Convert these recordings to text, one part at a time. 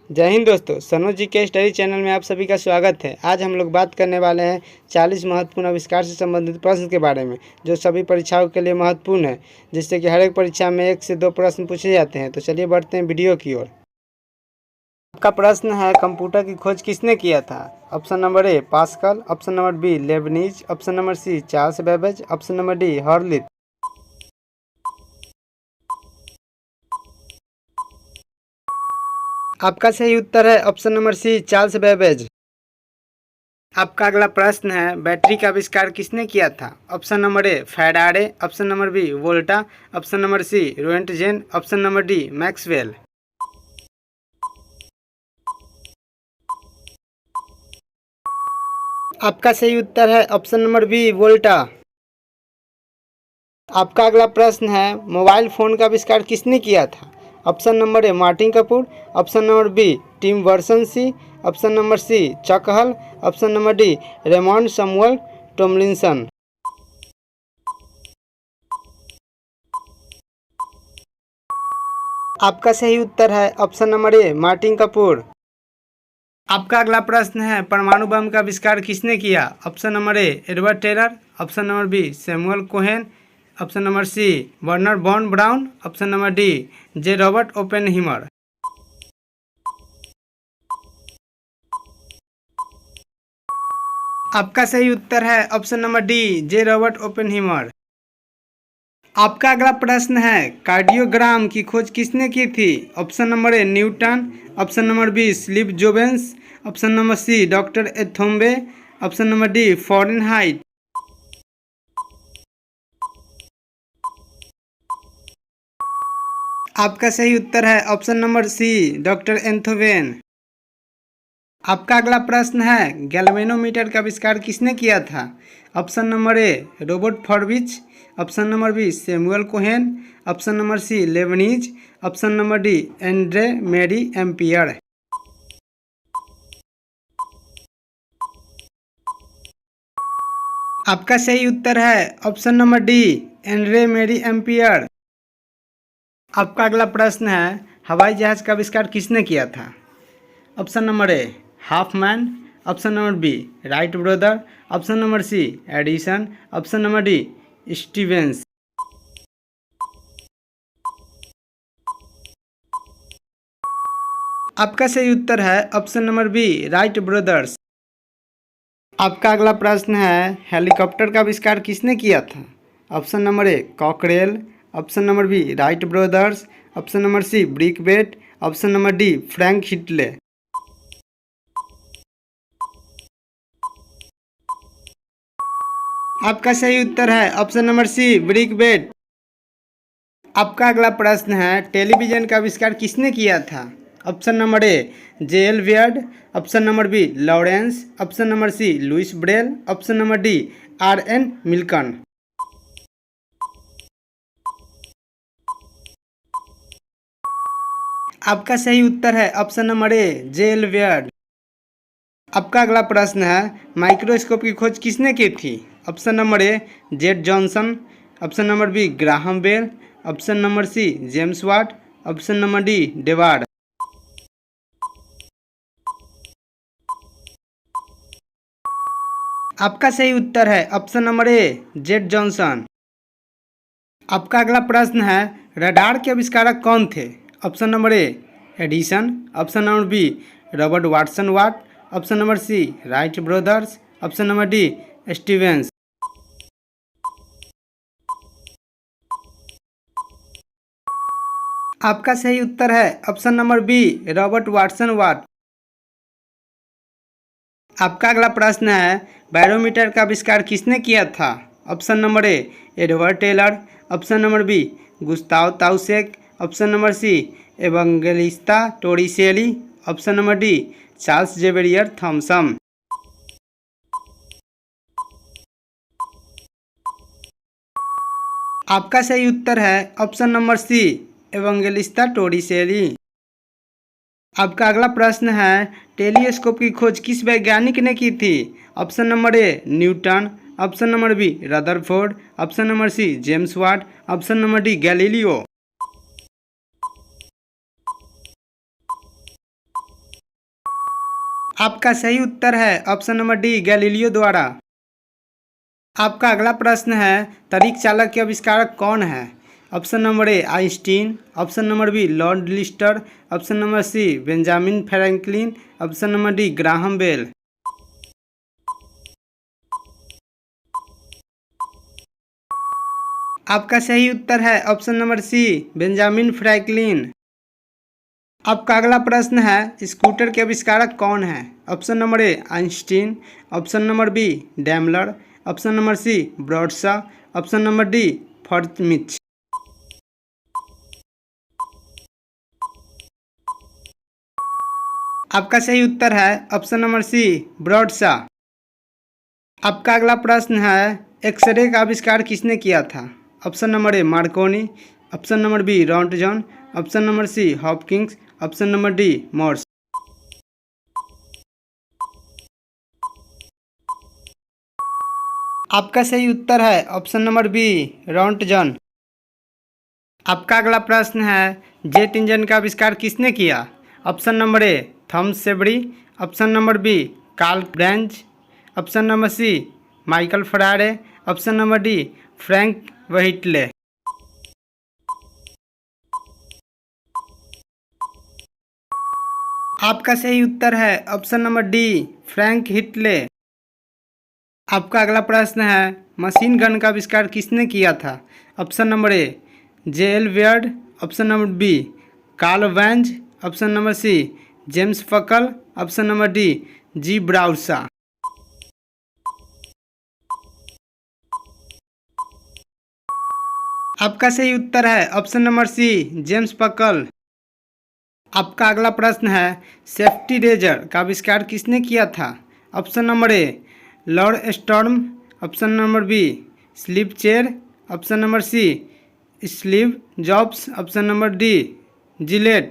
जय हिंद दोस्तों, सनोज जी के स्टडी चैनल में आप सभी का स्वागत है। आज हम लोग बात करने वाले हैं 40 महत्वपूर्ण आविष्कार से संबंधित प्रश्न के बारे में, जो सभी परीक्षाओं के लिए महत्वपूर्ण है, जिससे कि हर एक परीक्षा में 1 से 2 प्रश्न पूछे जाते हैं। तो चलिए बढ़ते हैं वीडियो की ओर। आपका प्रश्न है, कंप्यूटर की खोज किसने किया था? Option number A Pascal, option number B Leibniz, option number C Charles Babbage, option number D Hollerith. आपका सही उत्तर है option number C Charles Babbage. आपका अगला प्रश्न है, बैटरी का आविष्कार किसने किया था? Option number A Faraday, option number B Volta, option number C Roentgen, option number D Maxwell. आपका सही उत्तर है ऑप्शन नंबर बी वोल्टा। आपका अगला प्रश्न है, मोबाइल फ़ोन का आविष्कार किसने किया था? Option number A Martin Cooper, option number B Tim Berners-Lee, option number C Chuck Hull, option number D Raymond Samuel Tomlinson. आपका सही उत्तर है option number A Martin Cooper. आपका अगला प्रश्न है, परमाणु बम का आविष्कार किसने किया? Option number A Edward Teller, option number B Samuel Cohen, option number C Wernher von Braun, option number D J Robert Oppenheimer. आपका सही उत्तर है option number D J Robert Oppenheimer. आपका अगला प्रश्न है, कार्डियोग्राम की खोज किसने की थी? Option number A Newton, option number B स्लीप जोवेंस, ऑप्शन नंबर सी डॉक्टर एथोम्बे, ऑप्शन नंबर डी फॉरेनहाइट। आपका सही उत्तर है option number C doctor Einthoven. आपका अगला प्रश्न है, गैल्वेनोमीटर का आविष्कार किसने किया था? ऑप्शन नंबर ए रॉबर्ट फॉरविच, option number B Samuel Cohen, option number C Leibniz, option number D Andre Marie Ampere. आपका सही उत्तर है option number D Andre Marie Ampere. आपका अगला प्रश्न है, हवाई जहाज का आविष्कार किसने किया था? Option number A Huffman, option number B Wright brother, option number C Edison, option number D Stevens. आपका सही उत्तर है option number B Wright brothers. आपका अगला प्रश्न है, हेलीकॉप्टर का आविष्कार किसने किया था? Option number A Cockerell, option number B Wright brothers, option number C ब्रिकबेट, option number D Frank Whittle. आपका सही उत्तर है ऑप्शन नंबर सी ब्रिकबेट। आपका अगला प्रश्न है, टेलीविज़न का आविष्कार किसने किया था? Option number A J L. Baird, option number B Lawrence, option number C Louis Braille, option number D R N. Milton. आपका सही उत्तर है option number A J L. Baird. आपका अगला प्रश्न है, माइक्रोस्कोप की खोज किसने की थी? Option number A Z Johnson, option number B Graham Bell, option number C James Watt, option number D Dewar. आपका सही उत्तर है option number A Z Johnson. आपका अगला प्रश्न है, रडार के आविष्कारक कौन थे? Option number A Edison, option number B Robert Watson Watt, option number C Wright brothers, option number D Stevens. आपका सही उत्तर है option number B Robert Watson वाट। आपका अगला प्रश्न है, बैरोमीटर का आविष्कार किसने किया था? Option number A Edward Teller, option number B Gustav Tauschek, option number C Evangelista Torricelli, option number D Charles Xavier Thomson. आपका सही उत्तर है option number C Evangelista Torricelli. आपका अगला प्रश्न है, टेलीस्कोप की खोज किस वैज्ञानिक ने की थी? Option number A Newton, option number B Rutherford, option number C James Watt, option number D Galileo. आपका सही उत्तर है ऑप्शन नंबर डी, गैलीलियो द्वारा। आपका अगला प्रश्न है, तड़िक चालक के आविष्कारक कौन है? Option number A Einstein, option number B Lord Lister, option number C Benjamin Franklin, option number D Graham Bell. आपका सही उत्तर है option number C, Benjamin Franklin. आपका अगला प्रश्न है, स्कूटर के आविष्कारक कौन है? Option number A Einstein, option number B Daimler, option number C Bradshaw, option number D Formich. आपका सही उत्तर है ऑप्शन नंबर सी, ब्रॉडशा। आपका अगला प्रश्न है, एक्सरे का आविष्कार किसने किया था? Option number A Marconi, option number B Roentgen, option number C Hopkins, option number D Morse. आपका सही उत्तर है ऑप्शन नंबर बी रॉन्टजन। आपका अगला प्रश्न है, जेट इंजन का आविष्कार किसने किया? Option number A Thomas Savery, option number B Karl Branch, option number C Michael Faraday, option number D Frank Whittle. आपका सही उत्तर है option number D, Frank Whittle. आपका अगला प्रश्न है, मशीन गन का आविष्कार किसने किया था? Option number A J L. Baird, option number B Karl Benz, option number C James Puckle, option number D G Brausa. आपका सही उत्तर है option number C, James Puckle. आपका अगला प्रश्न है, सेफ्टी रेजर का आविष्कार किसने किया था? Option number A Lord Storm, option number B sleep chair, option number C sleeve jobs, option number D Gillette.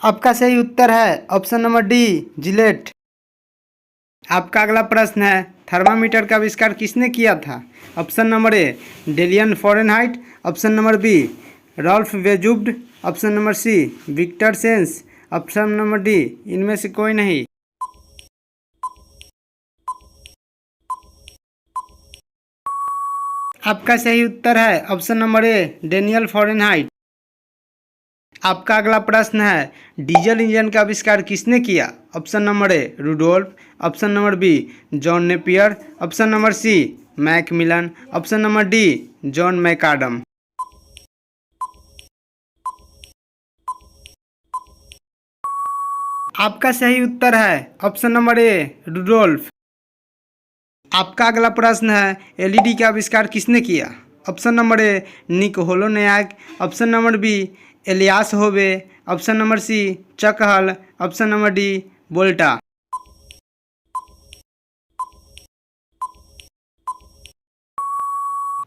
आपका सही उत्तर है ऑप्शन नंबर डी जिलेट। आपका अगला प्रश्न है, थर्मामीटर का आविष्कार किसने किया था? ऑप्शन नंबर ए डेलियन Fahrenheit, option number B Rolf वेजुब्ड, option number C Victor Sens, option number D इनमें से कोई नहीं। आपका सही उत्तर है option number A Daniel Fahrenheit. आपका अगला प्रश्न है, डीजल इंजन का आविष्कार किसने किया? Option number A Rudolf, option number B John Napier, option number C Macmillan, option number D John McAdam. आपका सही उत्तर है ऑप्शन नंबर ए रुडोल्फ। आपका अगला प्रश्न है, एलईडी का आविष्कार किसने किया? Option number A Nick Holonyak, option number B Elias Howe, option number C Chuck Hull, option number D वोल्टा।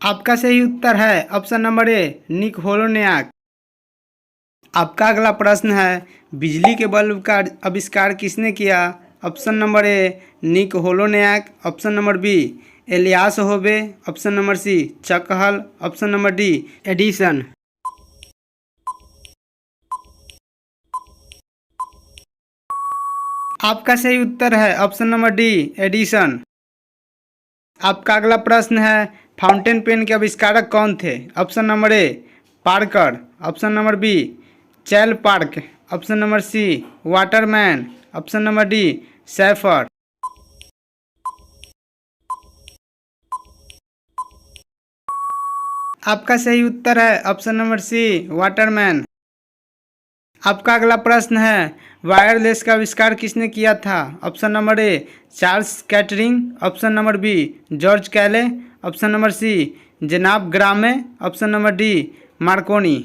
आपका सही उत्तर है ऑप्शन नंबर ए निक होलोनियाक। आपका अगला प्रश्न है, बिजली के बल्ब का आविष्कार किसने किया? Option number A Nick Holonyak, option number B Elias Howe, option number C Chuck Hull, option number D Edison. आपका सही उत्तर है ऑप्शन नंबर डी एडिसन। आपका अगला प्रश्न है, फाउंटेन पेन के आविष्कारक कौन थे? Option number A Parker, option number B Chell Park, option number C Waterman, option number D Sheaffer. आपका सही उत्तर है ऑप्शन नंबर सी वाटरमैन। आपका अगला प्रश्न है, वायरलेस का आविष्कार किसने किया था? Option number A Charles Kettering, option number B George Cayley, option number C जनाब Gramme, option number D Markovnikov.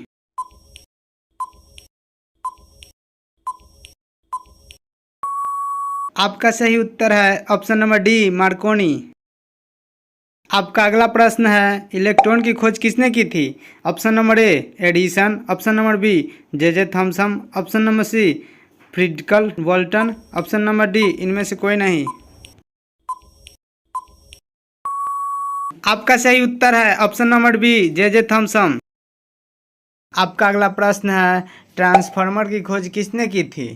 आपका सही उत्तर है ऑप्शन नंबर डी मार्कोनी। आपका अगला प्रश्न है, इलेक्ट्रॉन की खोज किसने की थी? Option number A Edison, option number B J Thomson, option number C Frederick Walton, option number D इनमें से कोई नहीं। आपका सही उत्तर है option number B J Thomson. आपका अगला प्रश्न है, ट्रांसफार्मर की खोज किसने की थी?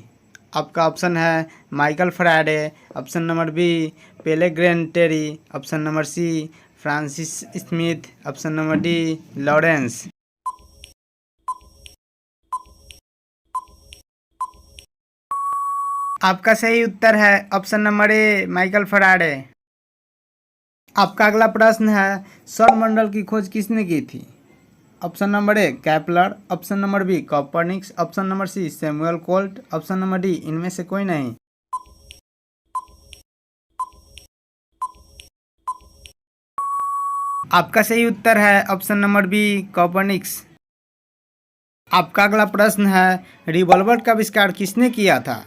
आपका ऑप्शन है Michael Faraday, option number B Pellegrino Turri, option number C Francis Smith, option number D Lawrence. आपका सही उत्तर है option number A Michael Faraday. आपका अगला प्रश्न है, सौरमंडल की खोज किसने की थी? Option number A Kepler, option number B Copernicus, option number C Samuel Colt, option number D इनमें से कोई नहीं। आपका सही उत्तर है ऑप्शन नंबर बी कॉपरनिक्स। आपका अगला प्रश्न है, रिवॉल्वर का आविष्कार किसने किया था?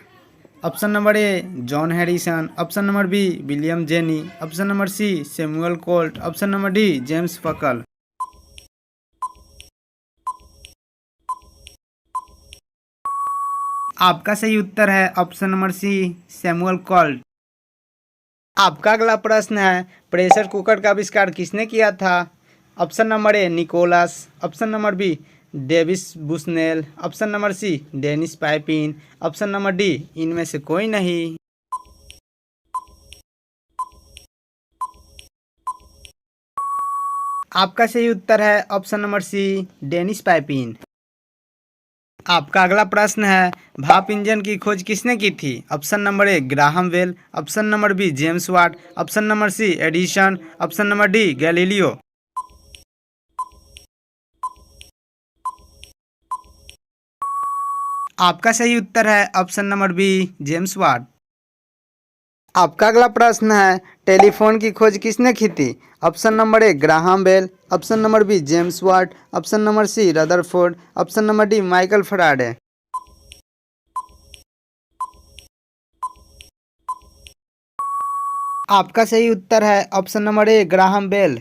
Option number A John Harrison, option number B William Jenney, option number C Samuel Colt, option number D James Puckle. आपका सही उत्तर है option number C Samuel Colt. आपका अगला प्रश्न है, प्रेशर कुकर का आविष्कार किसने किया था? Option number A Nicholas, option number B Davis Bushnell, option number C Denis Papin, option number D इनमें से कोई नहीं। आपका सही उत्तर है option number C Denis Papin. आपका अगला प्रश्न है, भाप इंजन की खोज किसने की थी? Option number A Graham Bell, option number B James Watt, option number C Edison, option number D Galileo. आपका सही उत्तर है option number B James Watt. आपका अगला प्रश्न है, टेलीफोन की खोज किसने की थी? Option number A Graham Bell, option number B James Watt, option number C Rutherford, option number D Michael Faraday. आपका सही उत्तर है option number A Graham Bell.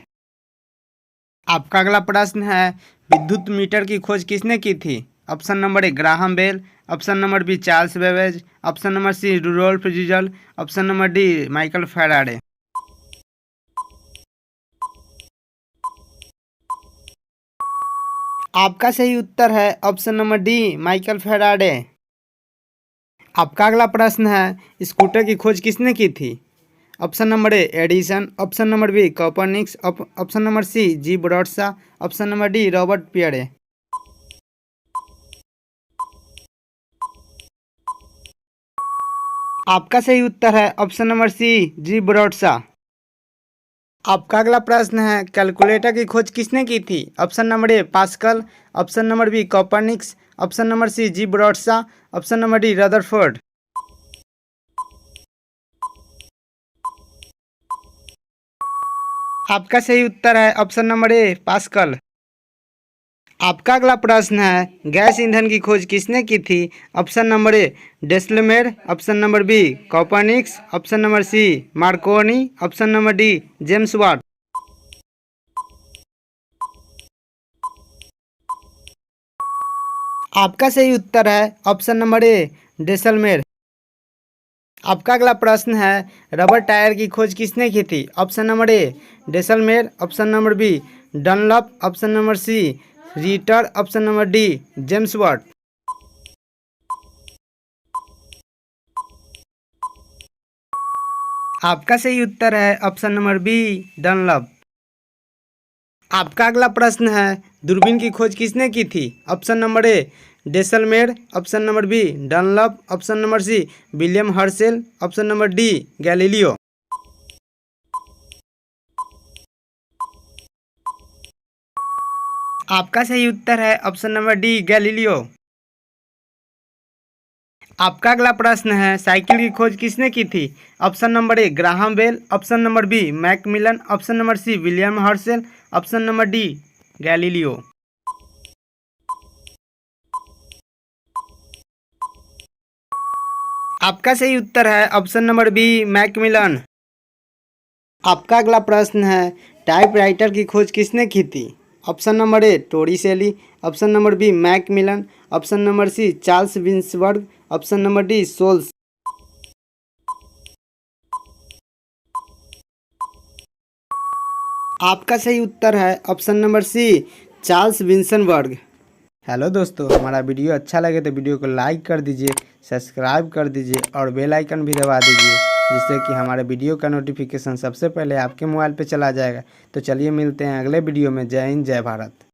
आपका अगला प्रश्न है, विद्युत मीटर की खोज किसने की थी? Option number A Graham Bell, option number B Charles Babbage, option number C Rudolf Diesel, option number D Michael Faraday. आपका सही उत्तर है option number D Michael Faraday. आपका अगला प्रश्न है, स्कूटर की खोज किसने की थी? Option number A Edison, option number B Copernicus, option number C G Bradshaw, option number D Robert Pierre. आपका सही उत्तर है ऑप्शन नंबर सी जी ब्रॉडशा। आपका अगला प्रश्न है, कैलकुलेटर की खोज किसने की थी? Option number A Pascal, option number B Copernicus, option number C G Bradshaw, option number D Rutherford. आपका सही उत्तर है ऑप्शन नंबर ए पास्कल। आपका अगला प्रश्न है, गैस ईंधन की खोज किसने की थी? Option number A Desalmer, option number B Copernicus, option number C Marconi, option number D James Watt. आपका सही उत्तर है ऑप्शन नंबर ए डेसलमेर। आपका अगला प्रश्न है, रबर टायर की खोज किसने की थी? Option number A Desalmer, option number B Dunlop, option number C Ritter, option number D James Watt. आपका सही उत्तर है ऑप्शन नंबर बी डनलप। आपका अगला प्रश्न है, दूरबीन की खोज किसने की थी? Option number A Desalmer, option number B Dunlop, option number C William Herschel, option number D Galileo. आपका सही उत्तर है ऑप्शन नंबर डी गैलीलियो। आपका अगला प्रश्न है, साइकिल की खोज किसने की थी? Option number A Graham Bell, option number B Macmillan, option number C William Herschel, option number D Galileo. आपका सही उत्तर है ऑप्शन नंबर बी मैकमिलन। आपका अगला प्रश्न है, टाइपराइटर की खोज किसने की थी? Option number A Torricelli, option number B Macmillan, option number C Charles Winsberg, option number D Soules. आपका सही उत्तर है option number C Charles Winsenberg. Hello दोस्तों, हमारा वीडियो अच्छा लगे तो वीडियो को लाइक कर दीजिए, सब्सक्राइब कर दीजिए और बेल आइकन भी दबा दीजिए, जिससे कि हमारे वीडियो का नोटिफिकेशन सबसे पहले आपके मोबाइल पे चला जाएगा। तो चलिए मिलते हैं अगले वीडियो में। जय हिंद, जय भारत।